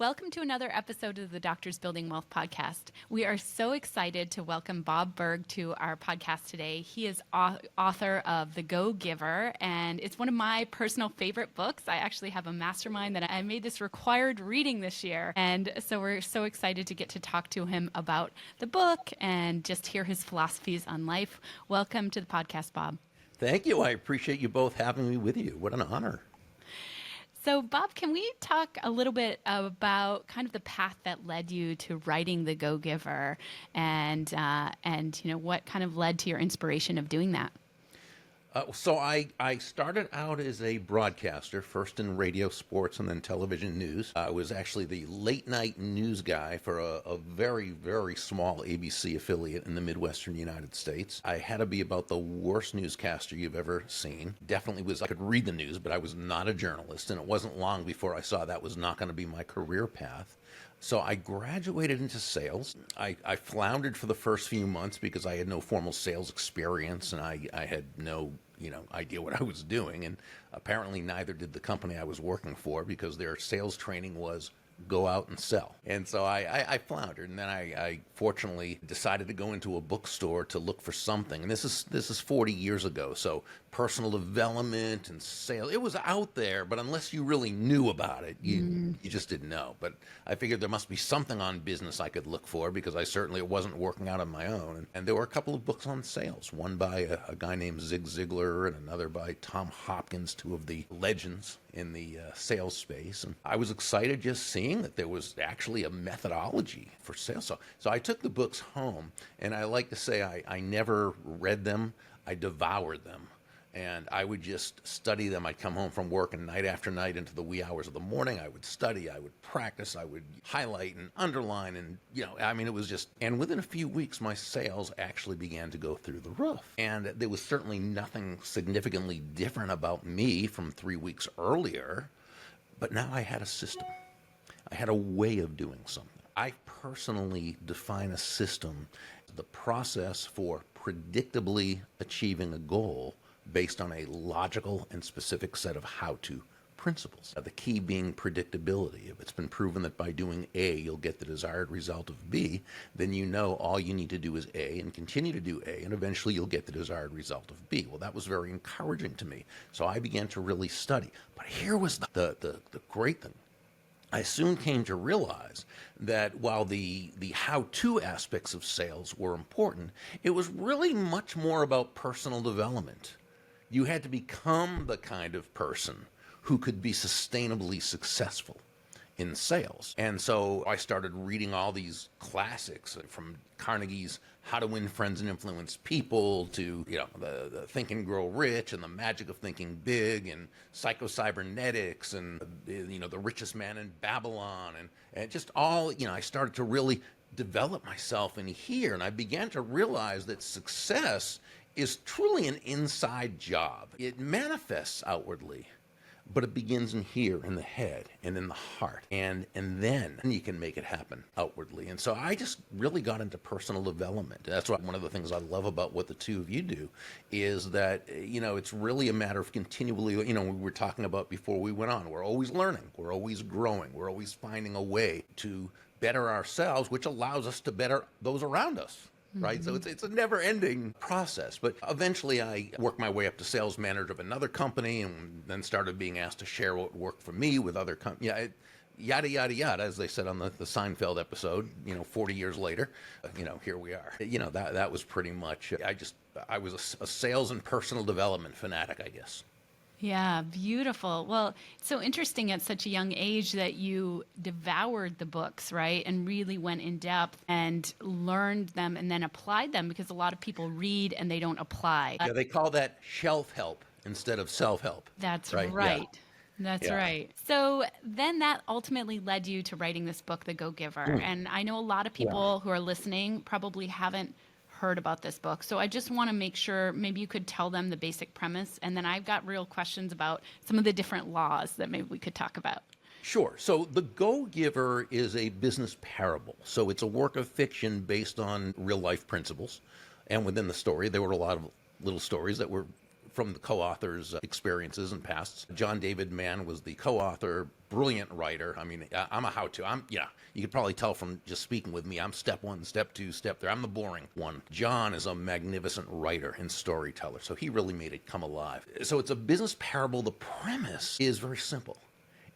welcome to another episode of the Doctors Building Wealth podcast. We are so excited to welcome Bob Burg to our podcast today. He is author of The Go-Giver, and it's one of my personal favorite books. I actually have a mastermind that I made this required reading this year, and so we're so excited to get to talk to him about the book and just hear his philosophies on life. Welcome to the podcast, Bob. Thank you. I appreciate you both having me with you. What an honor. So, Bob, can we talk a little bit about kind of the path that led you to writing The Go-Giver and what kind of led to your inspiration of doing that? So I started out as a broadcaster, first in radio, sports, and then television news. I was actually the late-night news guy for a very, very small ABC affiliate in the Midwestern United States. I had to be about the worst newscaster you've ever seen. I could read the news, but I was not a journalist, and it wasn't long before I saw that was not going to be my career path. So I graduated into sales. I floundered for the first few months because I had no formal sales experience, and I had no idea what I was doing. And apparently neither did the company I was working for, because their sales training was go out and sell. And so I floundered, and then I fortunately decided to go into a bookstore to look for something. And this is 40 years ago, so personal development and sales, it was out there, but unless you really knew about it, you just didn't know. But I figured there must be something on business I could look for, because it wasn't working out on my own. And there were a couple of books on sales, one by a guy named Zig Ziglar and another by Tom Hopkins, two of the legends in the sales space. And I was excited just seeing that there was actually a methodology for sales. So I took the books home, and I like to say I never read them, I devoured them. And I would just study them. I'd come home from work, and night after night into the wee hours of the morning, I would study, I would practice, I would highlight and underline. And, it was just, and within a few weeks, my sales actually began to go through the roof. And there was certainly nothing significantly different about me from 3 weeks earlier, but now I had a system. I had a way of doing something. I personally define a system as the process for predictably achieving a goal based on a logical and specific set of how-to principles. The key being predictability. If it's been proven that by doing A, you'll get the desired result of B, then all you need to do is A and continue to do A, and eventually you'll get the desired result of B. Well, that was very encouraging to me. So I began to really study. But here was the great thing. I soon came to realize that while the how-to aspects of sales were important, it was really much more about personal development. You had to become the kind of person who could be sustainably successful in sales. And so I started reading all these classics, from Carnegie's How to Win Friends and Influence People to the Think and Grow Rich and the Magic of Thinking Big and Psycho-Cybernetics and The Richest Man in Babylon and just all, I started to really develop myself in here, and I began to realize that success is truly an inside job. It manifests outwardly, but it begins in here, in the head and in the heart. And then you can make it happen outwardly. And so I just really got into personal development. That's why one of the things I love about what the two of you do is that, it's really a matter of continually, we were talking about before we went on, we're always learning, we're always growing, we're always finding a way to better ourselves, which allows us to better those around us. Right? So it's a never-ending process. But eventually I worked my way up to sales manager of another company, and then started being asked to share what worked for me with other companies. Yada, yada, yada, as they said on the Seinfeld episode, 40 years later, here we are. That was pretty much, I was a sales and personal development fanatic, I guess. Yeah, beautiful. Well, it's so interesting at such a young age that you devoured the books, right? And really went in depth and learned them and then applied them, because a lot of people read and they don't apply. Yeah, they call that shelf help instead of self-help. That's right. Yeah. That's right. So then that ultimately led you to writing this book, The Go-Giver. And I know a lot of people who are listening probably haven't heard about this book. So I just want to make sure maybe you could tell them the basic premise. And then I've got real questions about some of the different laws that maybe we could talk about. Sure. So The Go-Giver is a business parable. So it's a work of fiction based on real life principles. And within the story, there were a lot of little stories that were from the co-author's experiences and pasts. John David Mann was the co-author, brilliant writer. I mean, I'm a how-to. You could probably tell from just speaking with me, I'm step one, step two, step three. I'm the boring one. John is a magnificent writer and storyteller, so he really made it come alive. So it's a business parable. The premise is very simple.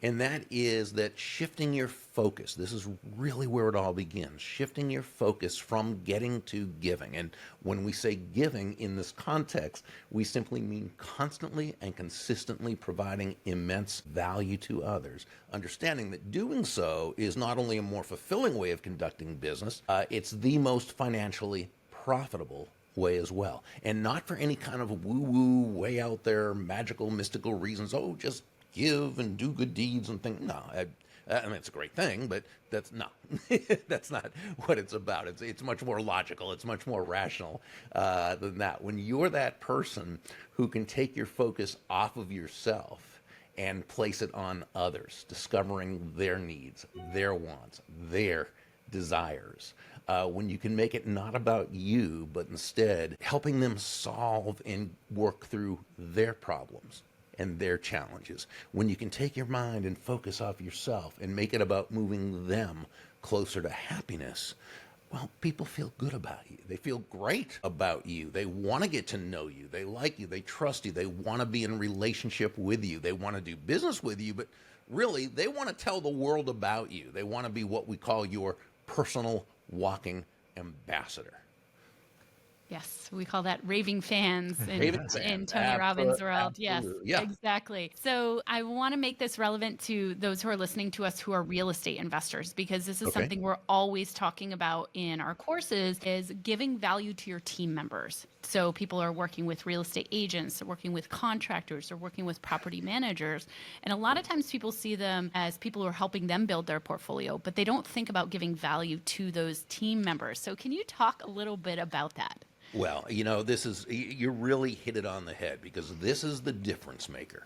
And that is that shifting your focus, this is really where it all begins, shifting your focus from getting to giving. And when we say giving in this context, we simply mean constantly and consistently providing immense value to others, understanding that doing so is not only a more fulfilling way of conducting business, it's the most financially profitable way as well. And not for any kind of woo-woo, way out there, magical, mystical reasons, just give and do good deeds and things. No, I mean, it's a great thing, but that's that's not what it's about. It's much more logical. It's much more rational than that. When you're that person who can take your focus off of yourself and place it on others, discovering their needs, their wants, their desires, when you can make it not about you, but instead helping them solve and work through their problems and their challenges, when you can take your mind and focus off yourself and make it about moving them closer to happiness, well, people feel good about you. They feel great about you. They want to get to know you. They like you. They trust you. They want to be in relationship with you. They want to do business with you, but really, they want to tell the world about you. They want to be what we call your personal walking ambassador. Yes, we call that raving fans in Tony Absolutely. Robbins' world. Yes, Yeah. exactly. So I want to make this relevant to those who are listening to us who are real estate investors, because this is something we're always talking about in our courses, is giving value to your team members. So people are working with real estate agents, they're working with contractors, they're working with property managers. And a lot of times people see them as people who are helping them build their portfolio, but they don't think about giving value to those team members. So can you talk a little bit about that? Well, you really hit it on the head, because this is the difference maker.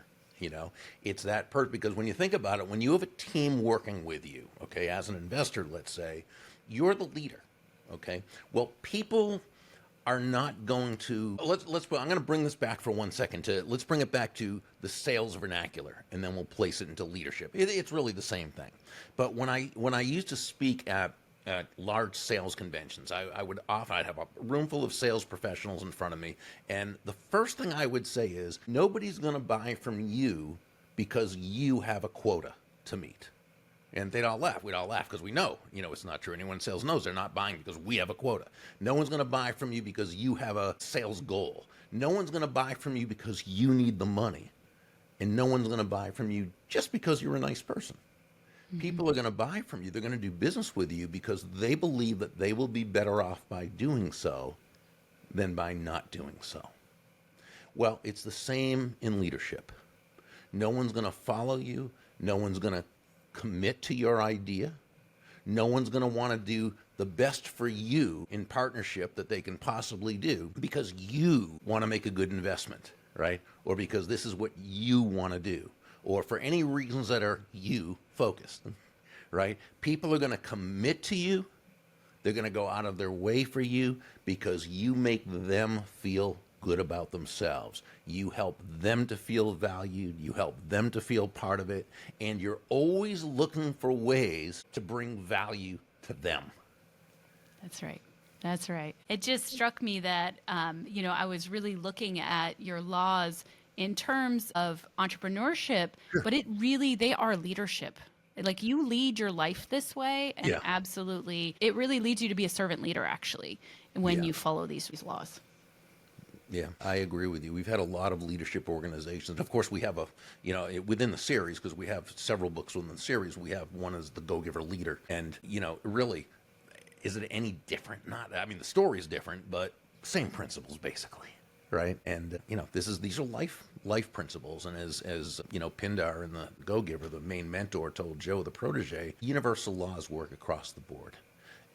It's that because when you think about it, when you have a team working with you, okay, as an investor, let's say, you're the leader, okay? Well, people are not going to, I'm going to bring this back for 1 second let's bring it back to the sales vernacular, and then we'll place it into leadership. It's really the same thing. But when I used to speak at large sales conventions, I'd have a room full of sales professionals in front of me, and the first thing I would say is, nobody's going to buy from you because you have a quota to meet. And they'd all laugh. We'd all laugh because we know, it's not true. Anyone in sales knows they're not buying because we have a quota. No one's going to buy from you because you have a sales goal. No one's going to buy from you because you need the money. And no one's going to buy from you just because you're a nice person. People are going to buy from you. They're going to do business with you because they believe that they will be better off by doing so than by not doing so. Well, it's the same in leadership. No one's going to follow you. No one's going to commit to your idea. No one's going to want to do the best for you in partnership that they can possibly do because you want to make a good investment, right? Or because this is what you want to do, or for any reasons that are you focused, right? People are going to commit to you. They're going to go out of their way for you because you make them feel good about themselves. You help them to feel valued. You help them to feel part of it. And you're always looking for ways to bring value to them. That's right. That's right. It just struck me that, I was really looking at your laws in terms of entrepreneurship, but they are leadership. Like, you lead your life this way, and absolutely, it really leads you to be a servant leader, actually, when you follow these laws. Yeah, I agree with you. We've had a lot of leadership organizations. Of course, we have within the series, because we have several books within the series, we have one as the Go-Giver Leader. And, really, is it any different? Not, the story is different, but same principles, basically. Right. And, these are life principles. And as Pindar in the Go-Giver, the main mentor, told Joe, the protege, universal laws work across the board.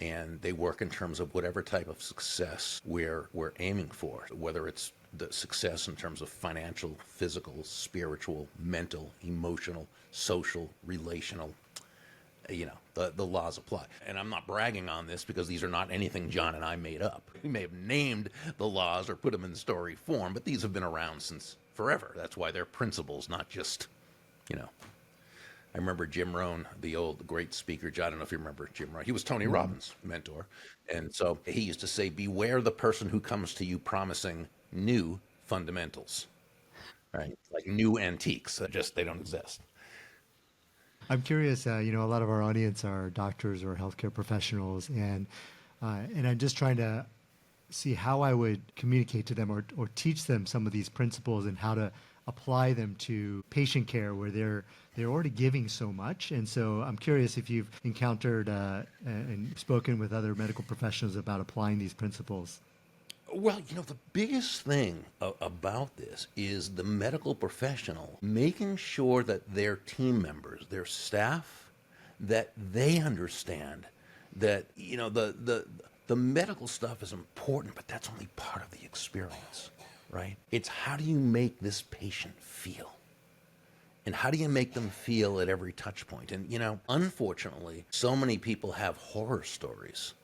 And they work in terms of whatever type of success we're aiming for, whether it's the success in terms of financial, physical, spiritual, mental, emotional, social, relational, the laws apply. And I'm not bragging on this because these are not anything John and I made up. We may have named the laws or put them in story form, but these have been around since forever. That's why they're principles, not just, I remember Jim Rohn, the great speaker. I don't know if you remember Jim Rohn. He was Tony Robbins' mentor. And so he used to say, beware the person who comes to you promising new fundamentals, right? Like new antiques. They don't exist. I'm curious, a lot of our audience are doctors or healthcare professionals, and I'm just trying to see how I would communicate to them or teach them some of these principles and how to apply them to patient care where they're already giving so much. And so I'm curious if you've encountered and spoken with other medical professionals about applying these principles. Well, the biggest thing about this is the medical professional making sure that their team members, their staff, that they understand that, the medical stuff is important, but that's only part of the experience, right? It's how do you make this patient feel? And how do you make them feel at every touch point? And, unfortunately, so many people have horror stories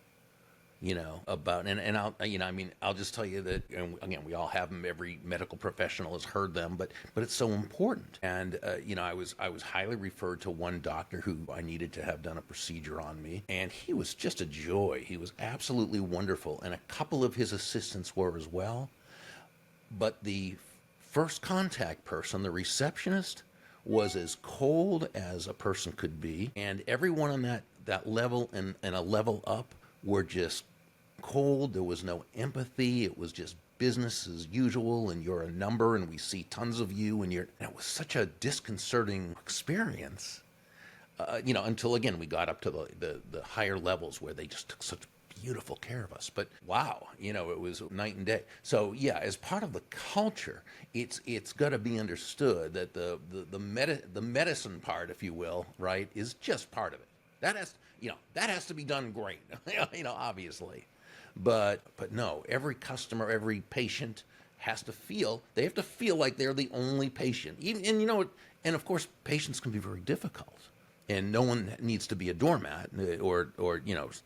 about, and I'll just tell you that, and again, we all have them. Every medical professional has heard them, but it's so important. And, I was highly referred to one doctor who I needed to have done a procedure on me, and he was just a joy. He was absolutely wonderful. And a couple of his assistants were as well. But the first contact person, the receptionist, was as cold as a person could be. And everyone on that level and a level up were just cold. There was no empathy. It was just business as usual, and you're a number, and we see tons of you, and it was such a disconcerting experience, until, again, we got up to the higher levels where they just took such beautiful care of us. But wow, it was night and day. So yeah, as part of the culture, it's got to be understood that the medicine part, if you will, right, is just part of it. That has to be done great, obviously. But no, every customer, every patient they have to feel like they're the only patient. And of course, patients can be very difficult. And no one needs to be a doormat or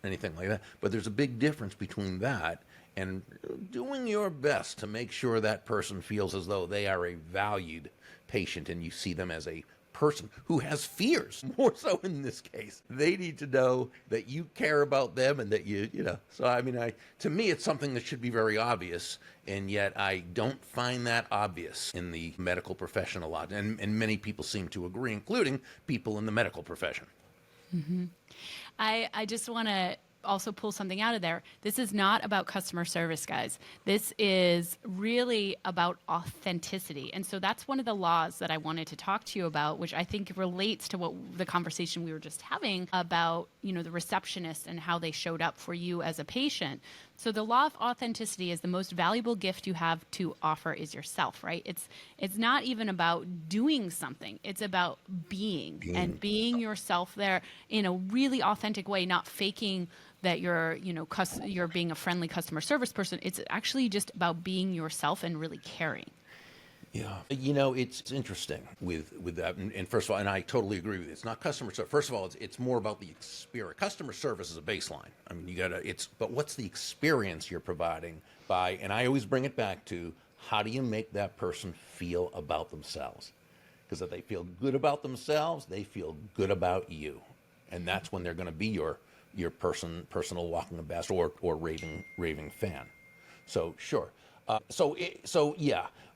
anything like that. But there's a big difference between that and doing your best to make sure that person feels as though they are a valued patient and you see them as a person who has fears, more so in this case. They need to know that you care about them and that So, to me, it's something that should be very obvious, and yet I don't find that obvious in the medical profession a lot. And many people seem to agree, including people in the medical profession. Mm-hmm. I just want to also pull something out of there. This is not about customer service, guys. This is really about authenticity. And so that's one of the laws that I wanted to talk to you about, which I think relates to what the conversation we were just having about, the receptionist and how they showed up for you as a patient. So the law of authenticity is the most valuable gift you have to offer is yourself, right? It's not even about doing something. It's about being yourself there in a really authentic way, not faking that you're being a friendly customer service person. It's actually just about being yourself and really caring. Yeah. It's interesting with that. And first of all, and I totally agree with you. It's not customer service. First of all, it's more about the experience. Customer service is a baseline. But what's the experience you're providing by, and I always bring it back to, how do you make that person feel about themselves? Because if they feel good about themselves, they feel good about you. And that's when they're going to be your personal walking ambassador or raving fan. So sure.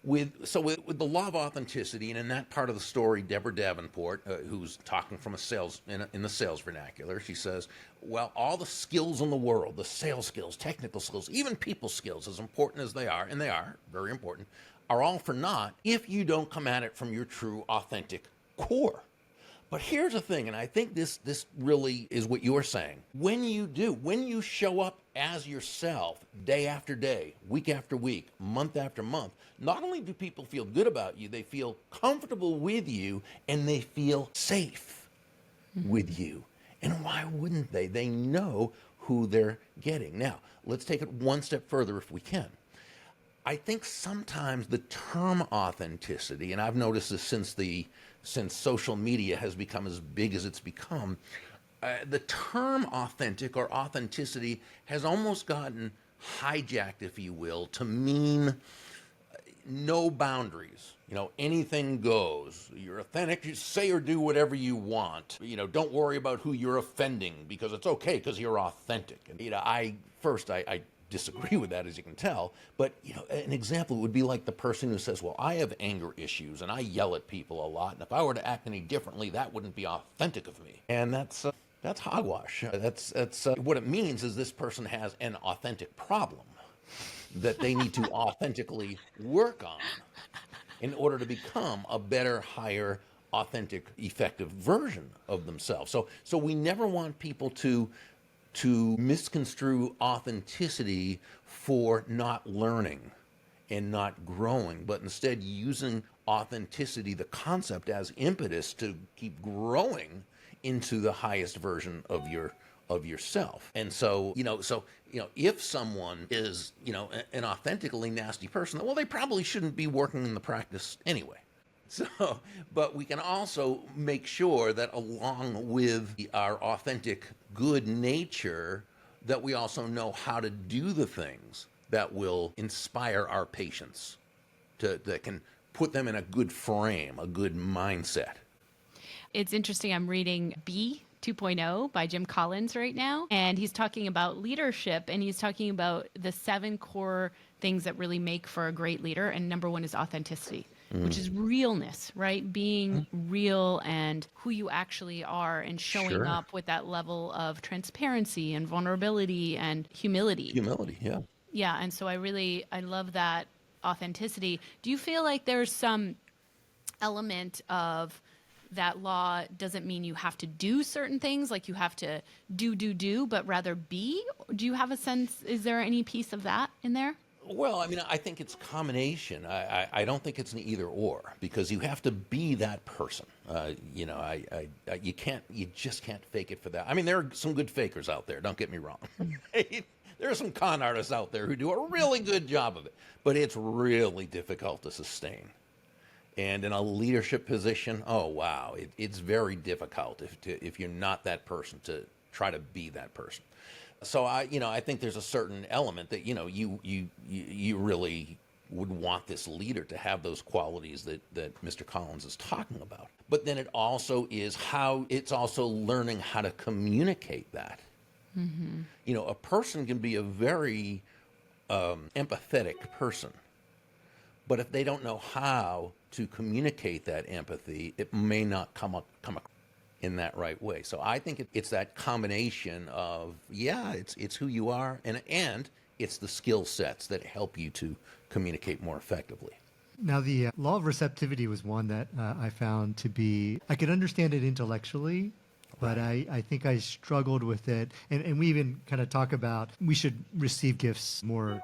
With the law of authenticity, and in that part of the story, Deborah Davenport, who's talking from in the sales vernacular, she says, well, all the skills in the world, the sales skills, technical skills, even people skills, as important as they are, and they are very important, are all for naught if you don't come at it from your true, authentic core. But here's the thing, and I think this really is what you're saying. When you show up as yourself day after day, week after week, month after month, not only do people feel good about you, they feel comfortable with you, and they feel safe with you. And why wouldn't they? They know who they're getting. Now, let's take it one step further if we can. I think sometimes the term authenticity, and I've noticed this since social media has become as big as it's become, the term authentic or authenticity has almost gotten hijacked, if you will, to mean no boundaries. Anything goes. You're authentic. You say or do whatever you want. Don't worry about who you're offending because it's okay because you're authentic. And I disagree with that, as you can tell. But an example would be like the person who says, "Well, I have anger issues and I yell at people a lot, and if I were to act any differently, that wouldn't be authentic of me." And that's hogwash. That's what it means is this person has an authentic problem that they need to authentically work on in order to become a better, higher, authentic, effective version of themselves. So we never want people to misconstrue authenticity for not learning and not growing, but instead using authenticity, the concept, as impetus to keep growing into the highest version of yourself. And so if someone is an authentically nasty person, well, they probably shouldn't be working in the practice anyway. So, but we can also make sure that along with our authentic good nature, that we also know how to do the things that will inspire our patients, that can put them in a good frame, a good mindset. It's interesting. I'm reading B 2.0 by Jim Collins right now, and he's talking about leadership, and he's talking about the 7 core things that really make for a great leader. And number 1 is authenticity, which is realness, right? Being real and who you actually are, and showing up with that level of transparency and vulnerability and humility. Humility, yeah. Yeah, and so I love that authenticity. Do you feel like there's some element of that law doesn't mean you have to do certain things, like you have to do, but rather be? Do you have a sense, is there any piece of that in there? Well, I think it's a combination. I don't think it's an either or, because you have to be that person. You just can't fake it for that. There are some good fakers out there, don't get me wrong. There are some con artists out there who do a really good job of it, but it's really difficult to sustain. And in a leadership position, oh wow, it's very difficult if you're not that person to try to be that person. So I think there's a certain element that you really would want this leader to have those qualities that Mr. Collins is talking about. But then it's also learning how to communicate that. Mm-hmm. A person can be a very empathetic person, but if they don't know how to communicate that empathy, it may not come in that right way. So I think it's that combination of, it's who you are, and it's the skill sets that help you to communicate more effectively. Now, the law of receptivity was one that I found to be, I could understand it intellectually, but I think I struggled with it. And we even kind of talk about we should receive gifts more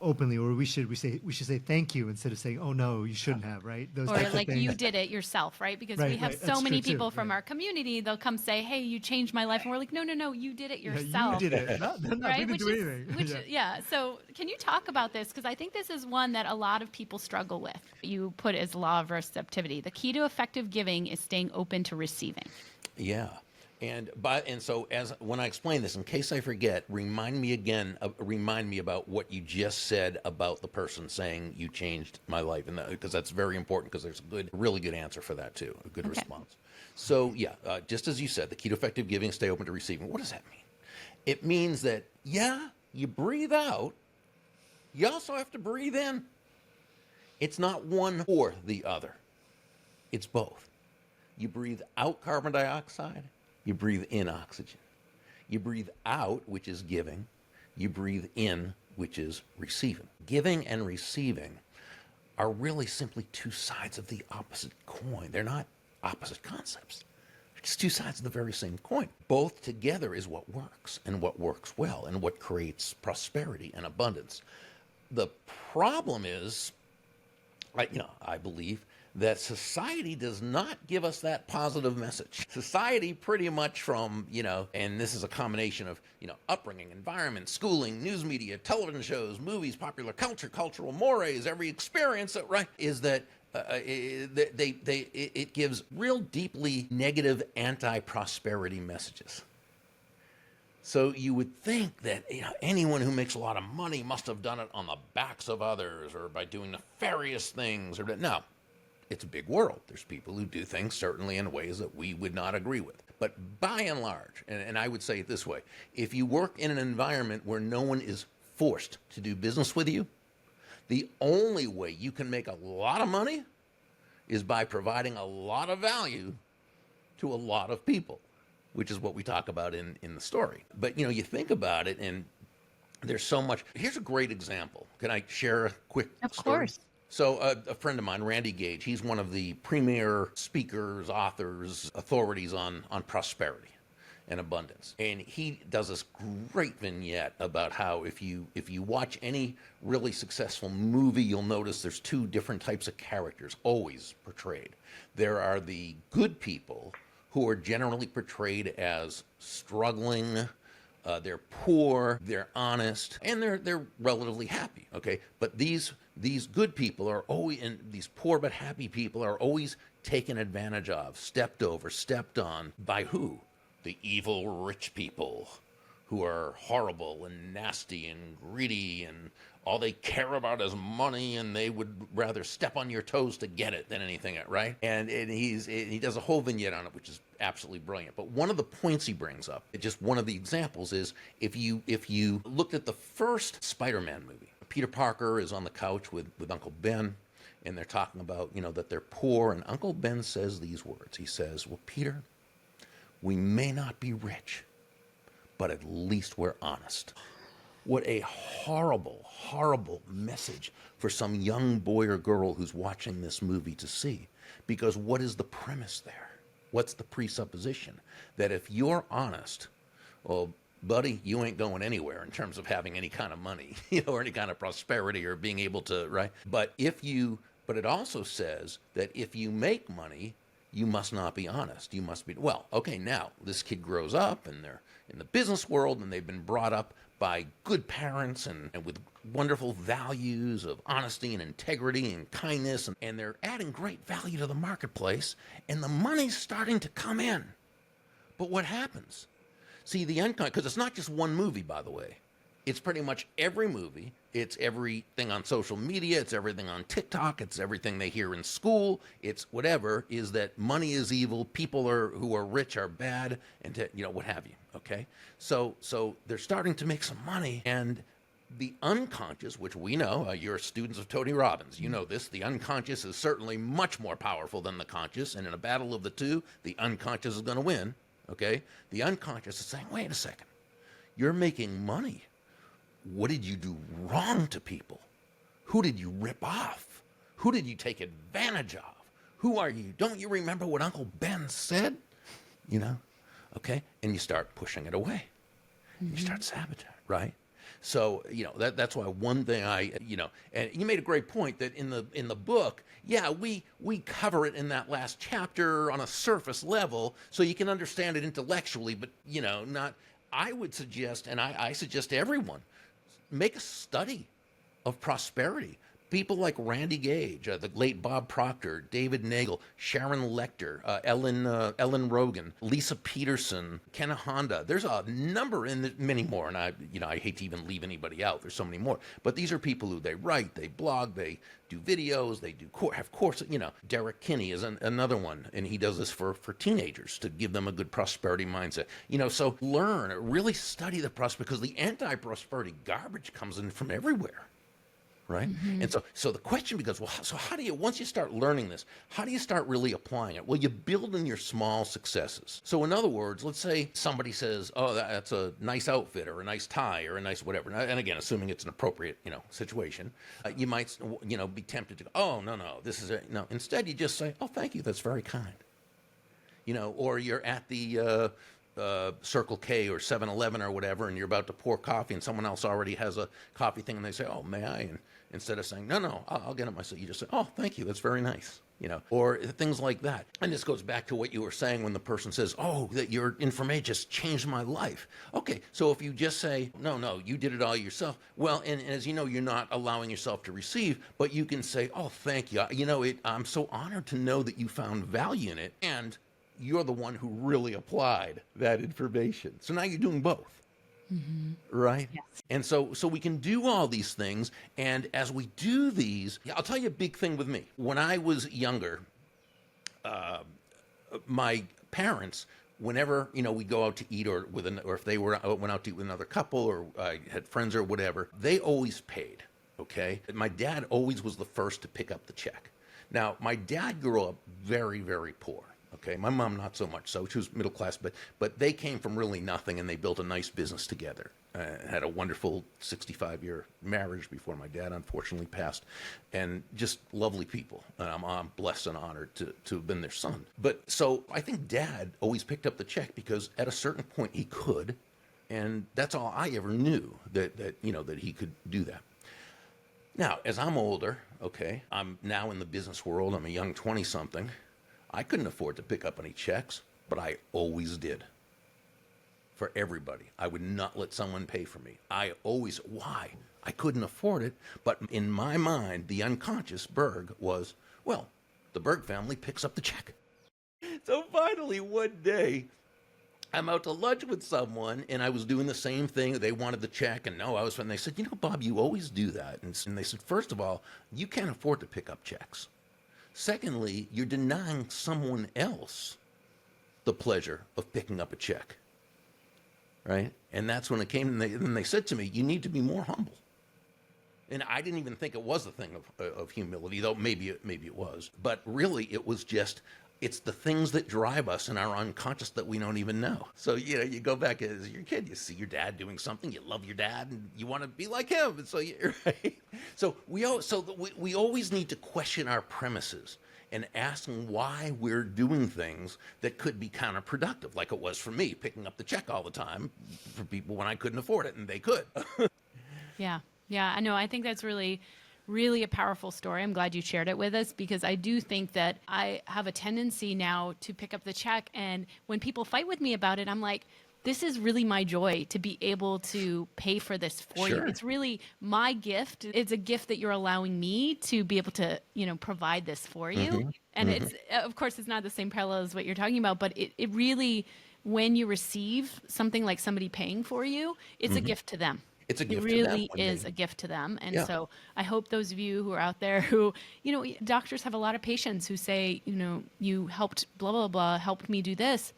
openly, or we should say thank you instead of saying, oh no, you shouldn't have, right? Those or types like of things. you did it yourself, right? Because we have so many people from our community, they'll come say, hey, you changed my life, and we're like, no, you did it yourself. You did it. Right? We didn't do anything. So can you talk about this? Because I think this is one that a lot of people struggle with. You put it as law of receptivity. The key to effective giving is staying open to receiving. Yeah. And so when I explain this, in case I forget, remind me about what you just said about the person saying you changed my life, because that's very important, because there's a really good answer for that too, a good response. So just as you said, the key to effective giving, stay open to receiving. What does that mean? It means that you breathe out, you also have to breathe in. It's not one or the other. It's both. You breathe out carbon dioxide. You breathe in oxygen. You breathe out, which is giving. You breathe in, which is receiving. Giving and receiving are really simply two sides of the opposite coin. They're not opposite concepts. They're just two sides of the very same coin. Both together is what works, and what works well, and what creates prosperity and abundance. The problem is, I believe, that society does not give us that positive message. Society pretty much from, and this is a combination of, upbringing, environment, schooling, news media, television shows, movies, popular culture, cultural mores, every experience, right, is that it gives real deeply negative anti-prosperity messages. So you would think that anyone who makes a lot of money must have done it on the backs of others or by doing nefarious things. No, it's a big world. There's people who do things certainly in ways that we would not agree with. But by and large, and I would say it this way, if you work in an environment where no one is forced to do business with you, the only way you can make a lot of money is by providing a lot of value to a lot of people, which is what we talk about in the story. But, you think about it, and there's so much. Here's a great example. Can I share a quick story? Of course. So a friend of mine, Randy Gage, he's one of the premier speakers, authors, authorities on prosperity and abundance. And he does this great vignette about how if you watch any really successful movie, you'll notice there's two different types of characters always portrayed. There are the good people who are generally portrayed as struggling, they're poor, they're honest, and they're relatively happy, okay? But these good people are always, and these poor but happy people are always taken advantage of, stepped over, stepped on by who? The evil rich people who are horrible and nasty and greedy, and all they care about is money, and they would rather step on your toes to get it than anything, right? And he does a whole vignette on it, which is absolutely brilliant. But one of the points he brings up, just one of the examples, is if you looked at the first Spider-Man movie, Peter Parker is on the couch with Uncle Ben, and they're talking about, that they're poor, and Uncle Ben says these words. He says, "Well, Peter, we may not be rich, but at least we're honest." What a horrible, horrible message for some young boy or girl who's watching this movie to see. Because what is the premise there? What's the presupposition? That if you're honest, well, buddy, you ain't going anywhere in terms of having any kind of money, or any kind of prosperity or being able to, right? But it also says that if you make money, you must not be honest. You must be, well, okay, now this kid grows up and they're in the business world and they've been brought up by good parents and with wonderful values of honesty and integrity and kindness, and they're adding great value to the marketplace, and the money's starting to come in. But what happens? See, because it's not just one movie, by the way. It's pretty much every movie. It's everything on social media. It's everything on TikTok. It's everything they hear in school. It's whatever, is that money is evil. People who are rich are bad, and what have you. Okay, so they're starting to make some money, and the unconscious, which we know, you're students of Tony Robbins, you know this. The unconscious is certainly much more powerful than the conscious, and in a battle of the two, the unconscious is going to win. Okay, the unconscious is saying, "Wait a second, you're making money. What did you do wrong to people? Who did you rip off? Who did you take advantage of? Who are you? Don't you remember what Uncle Ben said?" Okay? And you start pushing it away. Mm-hmm. You start sabotaging, right? So, that's why one thing and you made a great point that in the book, yeah, we cover it in that last chapter on a surface level so you can understand it intellectually, but, not, I would suggest, and I suggest to everyone, make a study of prosperity. People like Randy Gage, the late Bob Proctor, David Nagel, Sharon Lechter, Ellen Rogan, Lisa Peterson, Ken Honda. There's a number, and many more. And I hate to even leave anybody out. There's so many more. But these are people who they write, they blog, they do videos, they have courses. Derek Kinney is another one, and he does this for teenagers to give them a good prosperity mindset. So learn, really study the prosperity, because the anti-prosperity garbage comes in from everywhere. Right? Mm-hmm. And so the question becomes, well, so how do you, once you start learning this, how do you start really applying it? Well, you build in your small successes. So in other words, let's say somebody says, "Oh, that's a nice outfit or a nice tie or a nice whatever." And again, assuming it's an appropriate, situation, you might, be tempted to go, "Oh, no, this is it." No, instead you just say, "Oh, thank you. That's very kind." Or you're at the Circle K or 7-Eleven or whatever, and you're about to pour coffee, and someone else already has a coffee thing, and they say, "Oh, may I?" And instead of saying, "No, I'll get it myself," you just say, "Oh, thank you, that's very nice." Or things like that. And this goes back to what you were saying when the person says, "Oh, that your information just changed my life." Okay, so if you just say, no, you did it all yourself, well, and as you know, you're not allowing yourself to receive, but you can say, "Oh, thank you. I'm so honored to know that you found value in it, and you're the one who really applied that information." So now you're doing both. right? Yes. And so we can do all these things, and as we do these, yeah, I'll tell you a big thing with me. When I was younger, my parents, whenever we go out to eat, or or if they went out to eat with another couple, or I had friends or whatever, they always paid. Okay, my dad always was the first to pick up the check. Now, my dad grew up very, very poor. Okay, my mom not so much so. She was middle class, but they came from really nothing, and they built a nice business together. Had a wonderful 65-year marriage before my dad unfortunately passed, and just lovely people. And I'm blessed and honored to have been their son. But so I think Dad always picked up the check because at a certain point he could, and that's all I ever knew, that he could do that. Now, as I'm older, okay, I'm now in the business world. I'm a young 20-something. I couldn't afford to pick up any checks, but I always did. For everybody. I would not let someone pay for me. Why? I couldn't afford it, but in my mind, the unconscious Burg was, well, the Burg family picks up the check. So finally, one day, I'm out to lunch with someone, and I was doing the same thing. They wanted the check, and and they said, Bob, you always do that. And they said, first of all, you can't afford to pick up checks. Secondly, you're denying someone else the pleasure of picking up a check, right? And that's when it came, and they said to me, you need to be more humble. And I didn't even think it was a thing of humility, though maybe it was. But really, it was just, it's the things that drive us in our unconscious that we don't even know. So, you go back as your kid, you see your dad doing something, you love your dad, and you want to be like him. And so, right? So we always need to question our premises and asking why we're doing things that could be counterproductive, like it was for me, picking up the check all the time for people when I couldn't afford it, and they could. Yeah. I know. I think that's really, really a powerful story. I'm glad you shared it with us, because I do think that I have a tendency now to pick up the check. And when people fight with me about it, I'm like, this is really my joy to be able to pay for this for you. Sure. It's really my gift. It's a gift that you're allowing me to be able to, provide this for you. And it's, of course, it's not the same parallel as what you're talking about, but it really, when you receive something like somebody paying for you, it's a gift to them. It's a gift It to them really when is a gift to them. And Yeah. so I hope those of you who are out there who, doctors have a lot of patients who say, you helped blah, blah, blah, helped me do this.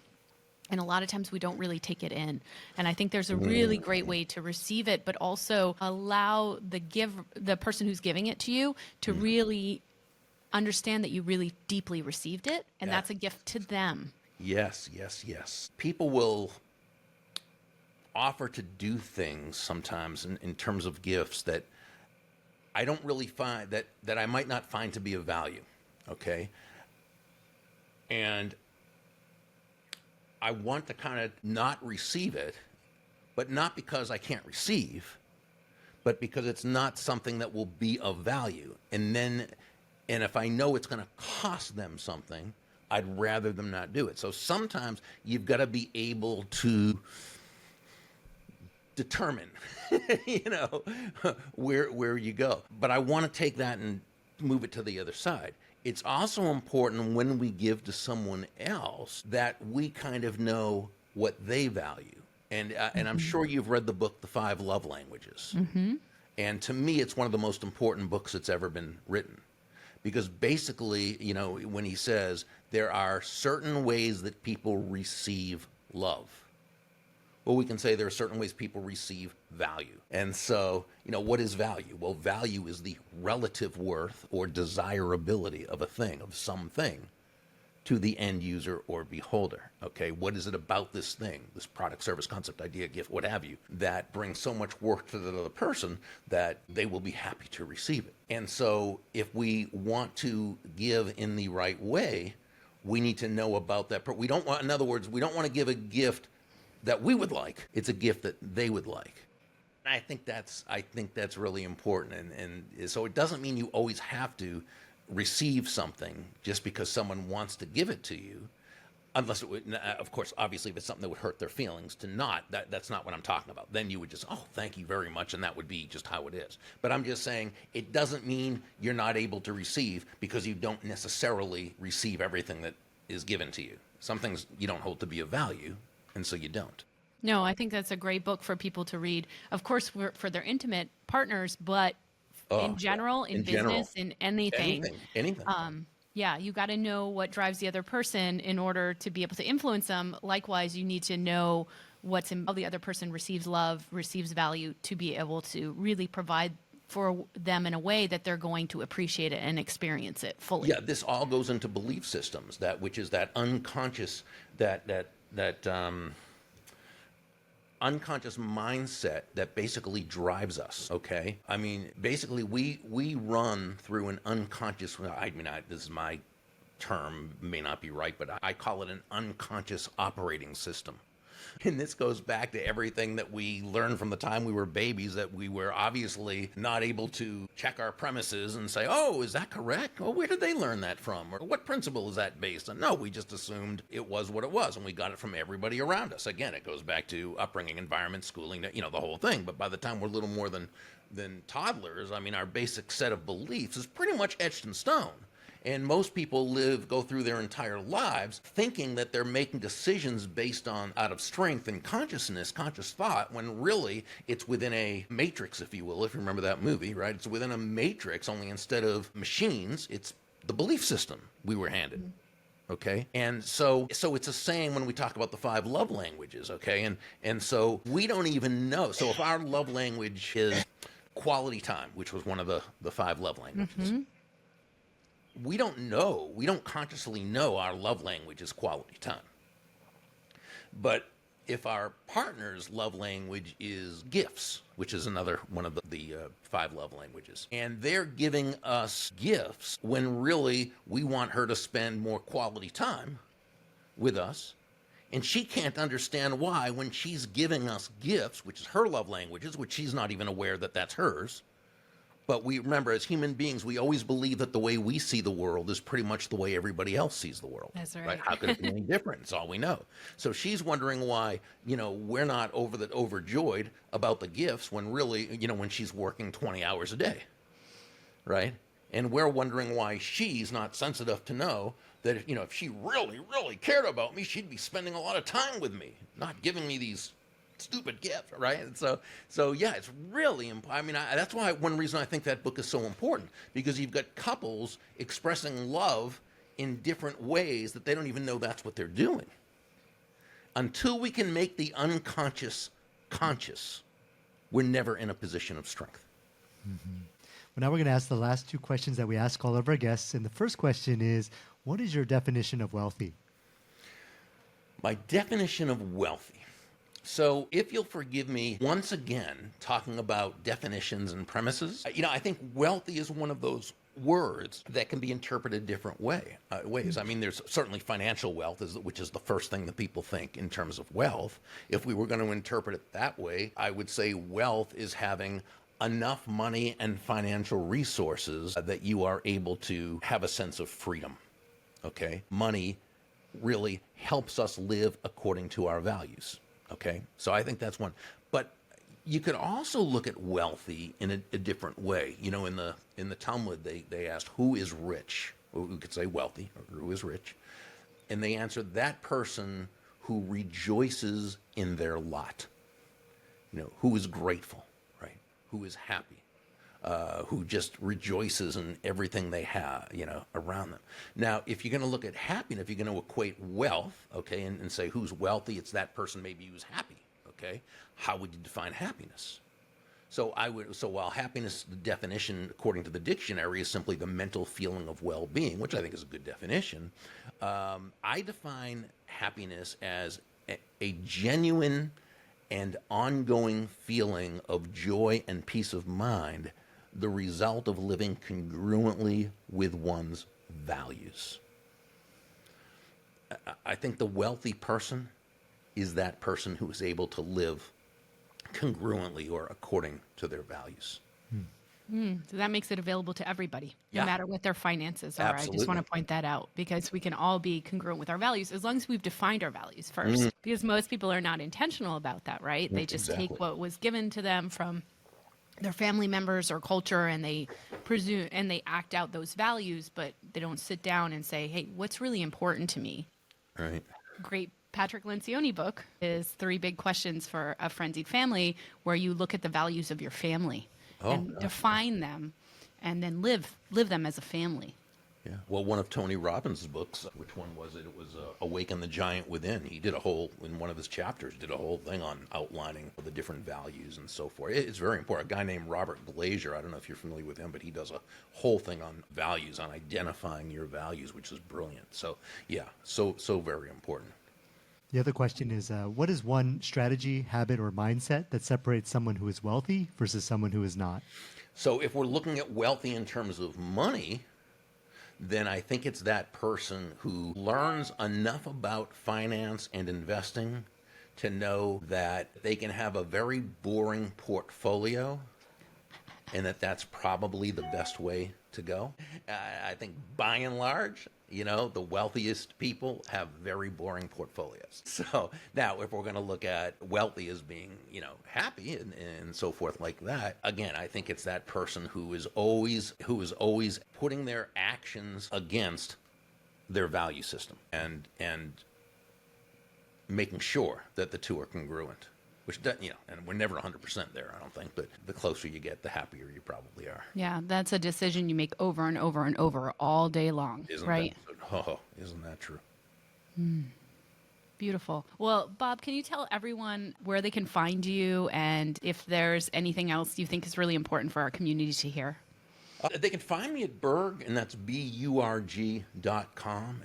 And a lot of times we don't really take it in. And I think there's a really great way to receive it, but also allow the person who's giving it to you to really understand that you really deeply received it. And Yeah. that's a gift to them. Yes. People will offer to do things sometimes in terms of gifts that I don't really find, that I might not find to be of value, okay? And I want to kind of not receive it, but not because I can't receive, but because it's not something that will be of value. And if I know it's going to cost them something, I'd rather them not do it. So sometimes you've got to be able to determine, where you go. But I want to take that and move it to the other side. It's also important when we give to someone else that we kind of know what they value. And I'm sure you've read the book, The 5 Love Languages. And to me, it's one of the most important books that's ever been written. Because basically, when he says there are certain ways that people receive love. Well, we can say there are certain ways people receive value. And so, what is value? Well, value is the relative worth or desirability of a thing, of something, to the end user or beholder. Okay, what is it about this thing, this product, service, concept, idea, gift, what have you, that brings so much worth to the other person that they will be happy to receive it? And so if we want to give in the right way, we need to know about that. In other words, we don't want to give a gift that we would like. It's a gift that they would like. I think that's really important. And so it doesn't mean you always have to receive something just because someone wants to give it to you, unless it would, of course, obviously, if it's something that would hurt their feelings, that's not what I'm talking about. Then you would just, thank you very much, and that would be just how it is. But I'm just saying, it doesn't mean you're not able to receive because you don't necessarily receive everything that is given to you. Some things you don't hold to be of value, and so you don't. No, I think that's a great book for people to read. Of course, for their intimate partners, but in general, in business, in anything. Anything. Yeah, you got to know what drives the other person in order to be able to influence them. Likewise, you need to know how the other person receives love, receives value, to be able to really provide for them in a way that they're going to appreciate it and experience it fully. Yeah, this all goes into belief systems, which is that unconscious unconscious mindset that basically drives us. Okay, I mean, basically, we run through an unconscious. This is my term, may not be right, but I call it an unconscious operating system. And this goes back to everything that we learned from the time we were babies, that we were obviously not able to check our premises and say, oh, is that correct? Well, where did they learn that from? Or what principle is that based on? No, we just assumed it was what it was, and we got it from everybody around us. Again, it goes back to upbringing, environment, schooling, the whole thing. But by the time we're little more than toddlers, I mean, our basic set of beliefs is pretty much etched in stone. And most people go through their entire lives thinking that they're making decisions based on out of strength and consciousness, conscious thought, when really it's within a matrix, if you will, if you remember that movie, right? It's within a matrix, only instead of machines, it's the belief system we were handed. Okay. And so it's a saying when we talk about the 5 love languages. Okay. And so we don't even know. So if our love language is quality time, which was one of the 5 love languages, we don't consciously know our love language is quality time. But if our partner's love language is gifts, which is another one of the 5 love languages, and they're giving us gifts when really we want her to spend more quality time with us, and she can't understand why when she's giving us gifts, which is her love languages, which she's not even aware that that's hers. But we remember, as human beings, we always believe that the way we see the world is pretty much the way everybody else sees the world. That's right. How could it be any different? It's all we know. So she's wondering why, we're not overjoyed about the gifts when really, when she's working 20 hours a day, right? And we're wondering why she's not sensitive to know that, if she really, really cared about me, she'd be spending a lot of time with me, not giving me these stupid gift, right? And so yeah, it's really important. I mean, that's why one reason I think that book is so important, because you've got couples expressing love in different ways that they don't even know that's what they're doing. Until we can make the unconscious conscious, we're never in a position of strength. Mm-hmm. Well, now we're going to ask the last 2 questions that we ask all of our guests. And the first question is, what is your definition of wealthy? My definition of wealthy. So if you'll forgive me once again talking about definitions and premises, I think wealthy is one of those words that can be interpreted different ways. I mean, there's certainly financial wealth, which is the first thing that people think in terms of wealth. If we were going to interpret it that way, I would say wealth is having enough money and financial resources that you are able to have a sense of freedom. Okay? Money really helps us live according to our values. Okay, so I think that's one. But you could also look at wealthy in a different way. In the Talmud, they asked, who is rich? Well, we could say wealthy, or who is rich? And they answered, that person who rejoices in their lot. Who is grateful, right? Who is happy. Who just rejoices in everything they have, around them. Now, if you're going to look at happiness, if you're going to equate wealth, okay, and say who's wealthy, it's that person maybe who's happy, okay? How would you define happiness? So while happiness, the definition according to the dictionary, is simply the mental feeling of well-being, which I think is a good definition, I define happiness as a genuine and ongoing feeling of joy and peace of mind, the result of living congruently with one's values. I think the wealthy person is that person who is able to live congruently or according to their values. So that makes it available to everybody, no matter what their finances are. Absolutely. I just want to point that out, because we can all be congruent with our values as long as we've defined our values first. Because most people are not intentional about that, right? They just take what was given to them from their family members or culture, and they presume and they act out those values, but they don't sit down and say, hey, what's really important to me? Right. Great Patrick Lencioni book is 3 Big Questions for a Frenzied Family, where you look at the values of your family and define them and then live them as a family. Yeah. Well, one of Tony Robbins' books, which one was it? It was Awaken the Giant Within. He did in one of his chapters, did a whole thing on outlining the different values and so forth. It's very important. A guy named Robert Glazier, I don't know if you're familiar with him, but he does a whole thing on values, on identifying your values, which is brilliant. So, yeah, so very important. The other question is, what is one strategy, habit, or mindset that separates someone who is wealthy versus someone who is not? So if we're looking at wealthy in terms of money, then I think it's that person who learns enough about finance and investing to know that they can have a very boring portfolio and that's probably the best way to go. I think by and large, the wealthiest people have very boring portfolios. So now if we're going to look at wealthy as being, happy and so forth like that, again, I think it's that person who is always putting their actions against their value system and making sure that the two are congruent. Which, and we're never 100% there, I don't think, but the closer you get, the happier you probably are. Yeah, that's a decision you make over and over and over all day long, right? Isn't that true? Beautiful. Well, Bob, can you tell everyone where they can find you and if there's anything else you think is really important for our community to hear? They can find me at Burg, and that's burg.com.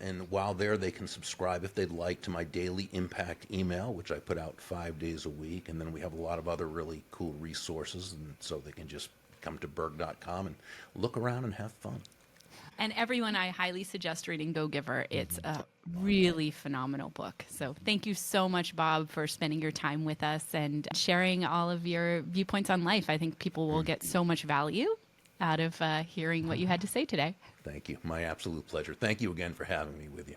And while there, they can subscribe, if they'd like, to my daily impact email, which I put out 5 days a week. And then we have a lot of other really cool resources. And so they can just come to burg.com and look around and have fun. And everyone, I highly suggest reading Go Giver. It's a really phenomenal book. So thank you so much, Bob, for spending your time with us and sharing all of your viewpoints on life. I think people will get so much value out of hearing what you had to say today. Thank you. My absolute pleasure. Thank you again for having me with you.